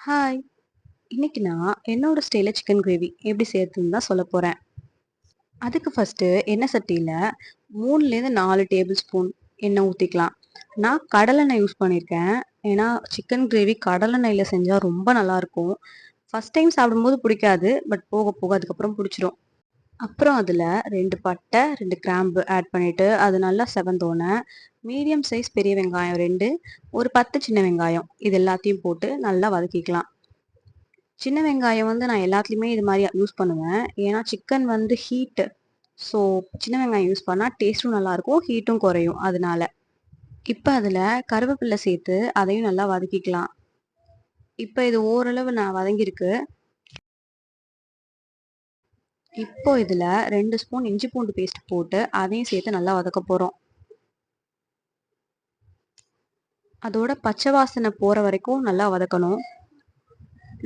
Hi! இன்னைக்கு நான் என்னோட ஸ்டைல்ல சிக்கன் கிரேவி எப்படி செய்றதுன்னு தான் சொல்லப் போறேன். அதுக்கு ஃபர்ஸ்ட்டு எண்ணெய் சட்டியில 3லேருந்து 4 டேபிள் ஸ்பூன் எண்ணெய் ஊத்திக்கலாம். நான் கடலெண்ணெய் யூஸ் பண்ணியிருக்கேன். ஏன்னா, சிக்கன் கிரேவி கடலெண்ணெயில செஞ்சா ரொம்ப நல்லாருக்கும். ஃபர்ஸ்ட் டைம் சாப்பிடும்போது பிடிக்காது. பட் போக போக அதுக்கப்புறம் பிடிச்சிரும். அப்புறம் அதுல 2 பட்டை, 2 கிராம்பு ஆட் பண்ணிட்டு, அது நல்லா செவந்தோனே, மீடியம் சைஸ் பெரிய வெங்காயம் 2, ஒரு 10 சின்ன வெங்காயம் இது எல்லாத்தையும் போட்டு நல்லா வதக்கிக்கலாம். சின்ன வெங்காயம் வந்து நான் எல்லாத்துலயுமே இது மாரி யூஸ் பண்ணுவேன். ஏன்னா சிக்கன் வந்து ஹீட்டு. ஸோ சின்ன வெங்காயம் யூஸ் பண்ணா டேஸ்ட்டும் நல்லாருக்கும், ஹீட்டும் குறையும் அதனால. இப்ப அதுல கருவேப்பிலை சேர்த்து அதையும் நல்லா வதக்கிக்கலாம். இப்ப இது ஓரளவு நான் வதங்கியிருக்கு. இப்போ இதுல 2 ஸ்பூன் இஞ்சி பூண்டு பேஸ்ட் போட்டு அதையும் சேர்த்து நல்லா வதக்கப் போறோம். அதோட பச்சை வாசனை போற வரைக்கும் நல்லா வதக்கணும்.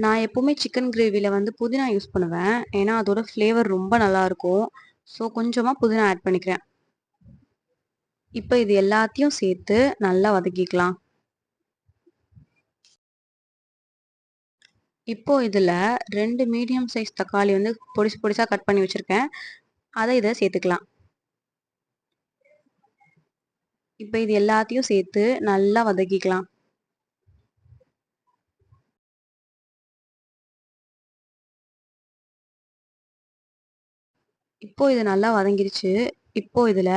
நான் எப்பவுமே சிக்கன் கிரேவில வந்து புதினா யூஸ் பண்ணுவேன். ஏன்னா அதோட ஃப்ளேவர் ரொம்ப நல்லாருக்கும். ஸோ கொஞ்சமா புதினா ஆட் பண்ணிக்கிறேன். இப்ப இது எல்லாத்தையும் சேர்த்து நல்லா வதக்கிக்கலாம். இப்போ இதுல 2 மீடியம் சைஸ் தக்காளி வந்து பொடிசு பொடிசா கட் பண்ணி வச்சிருக்கேன். அத இத சேர்த்துக்கலாம். இப்ப இது எல்லாத்தையும் சேர்த்து நல்லா வதக்கிக்கலாம். இப்போ இது நல்லா வதங்கிருச்சு. இப்போ இதுல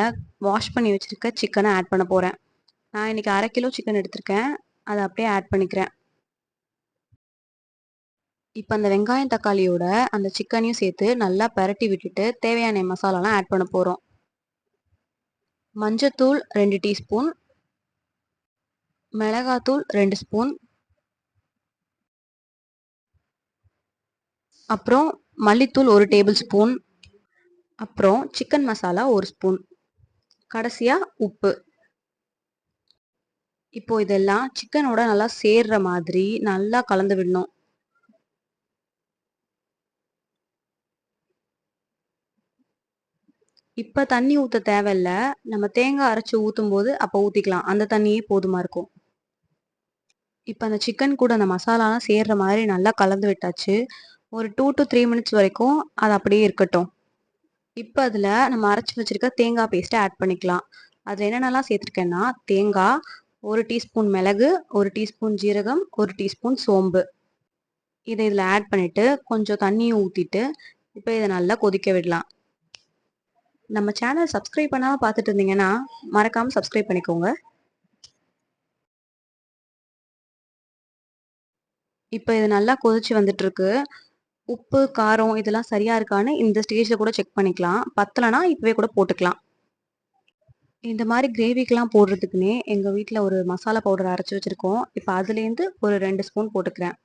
வாஷ் பண்ணி வச்சிருக்க சிக்கன ஆட் பண்ண போறேன். நான் இன்னைக்கு 1/2 கிலோ சிக்கன் எடுத்திருக்கேன். அத அப்படியே ஆட் பண்ணிக்கிறேன். இப்ப அந்த வெங்காயம், தக்காளியோட அந்த சிக்கனையும் சேர்த்து நல்லா பெரட்டி விட்டுட்டு தேவையான மசாலாலாம் ஆட் பண்ண போறோம். மஞ்சத்தூள் 2 டீஸ்பூன், மிளகாத்தூள் 2 ஸ்பூன், அப்புறம் மல்லித்தூள் 1 டேபிள் ஸ்பூன், அப்புறம் சிக்கன் மசாலா 1 ஸ்பூன், கடைசியா உப்பு. இப்போ இதெல்லாம் சிக்கனோட நல்லா சேர்ற மாதிரி நல்லா கலந்து விடணும். இப்ப தண்ணி ஊத்த தேவையில்ல. நம்ம தேங்காய் அரைச்சு ஊத்தும்போது அப்ப ஊத்திக்கலாம். அந்த தண்ணியே போதுமா இருக்கும். இப்ப அந்த சிக்கன் கூட அந்த மசாலாலாம் சேர்ற மாதிரி நல்லா கலந்து விட்டாச்சு. ஒரு 2 to 3 மினிட்ஸ் வரைக்கும் அது அப்படியே இருக்கட்டும். இப்ப அதுல நம்ம அரைச்சு வச்சிருக்க தேங்காய் பேஸ்ட்ட ஆட் பண்ணிக்கலாம். அதுல என்னென்னலாம் சேர்த்துருக்கேன்னா, தேங்காய், 1 டீஸ்பூன் மிளகு, 1 டீஸ்பூன் ஜீரகம், 1 டீஸ்பூன் சோம்பு. இத இதுல ஆட் பண்ணிட்டு, கொஞ்சம் தண்ணியும் ஊத்திட்டு, இப்ப இத நல்லா கொதிக்க விடலாம். நம்ம சேனல் சப்ஸ்கிரைப் பண்ணாம பார்த்துட்டு இருந்தீங்கன்னா, மறக்காம சப்ஸ்கிரைப் பண்ணிக்கோங்க. இப்ப இது நல்லா கொதிச்சு வந்துட்டு இருக்கு. உப்பு, காரம் இதெல்லாம் சரியா இருக்கான்னு இந்த ஸ்டேஜ்ல கூட செக் பண்ணிக்கலாம். பத்தலனா இப்பவே கூட போட்டுக்கலாம். இந்த மாரி கிரேவிக்கெல்லாம் போடுறதுக்குன்னே எங்க வீட்ல ஒரு மசாலா பவுடர் அரைச்சு வச்சிருக்கோம். இப்ப அதுலேருந்து ஒரு 2 ஸ்பூன் போட்டுக்கிறேன்.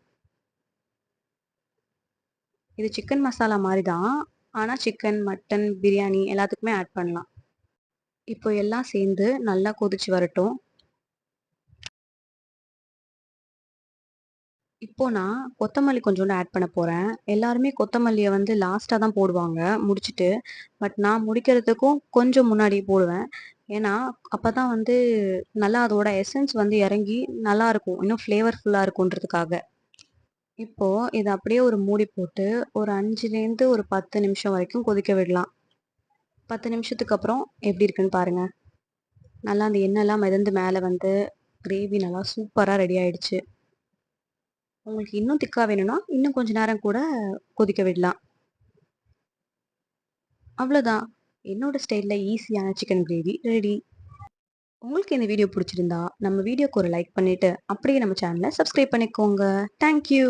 இது சிக்கன் மசாலா மாரி தான். ஆனா சிக்கன், மட்டன், பிரியாணி எல்லாத்துக்குமே ஆட் பண்ணலாம். இப்போ எல்லாம் சேர்ந்து நல்லா கொதிச்சு வரட்டும். இப்போ நான் கொத்தமல்லி கொஞ்சோண்டு ஆட் பண்ண போறேன். எல்லாருமே கொத்தமல்லிய வந்து லாஸ்ட்டா தான் போடுவாங்க, முடிச்சுட்டு. பட் நான் முடிக்கிறதுக்கும் கொஞ்சம் முன்னாடி போடுவேன். ஏன்னா, அப்பதான் வந்து நல்லா அதோட எசன்ஸ் வந்து இறங்கி நல்லாருக்கும். இன்னும் ஃப்ளேவர்ஃபுல்லா இருக்குன்றதுக்காக. இப்போ இத அப்படியே ஒரு மூடி போட்டு ஒரு 5லேருந்து ஒரு 10 நிமிஷம் வரைக்கும் கொதிக்க விடலாம். 10 நிமிஷத்துக்கு அப்புறம் எப்படி இருக்குன்னு பாருங்க. நல்லா அந்த எண்ணெய்லாம் மிதந்து மேல வந்து கிரேவி நல்லா சூப்பரா ரெடி ஆயிடுச்சு. உங்களுக்கு இன்னும் திக்கா வேணும்னா, இன்னும் கொஞ்ச நேரம் கூட கொதிக்க விடலாம். அவ்வளோதான். என்னோட ஸ்டைல்ல ஈஸியான சிக்கன் கிரேவி ரெடி. உங்களுக்கு இந்த வீடியோ புடிச்சிருந்தா, நம்ம வீடியோக்கு ஒரு லைக் பண்ணிட்டு, அப்படியே நம்ம சேனல சப்ஸ்கிரைப் பண்ணிக்கோங்க. Thank you.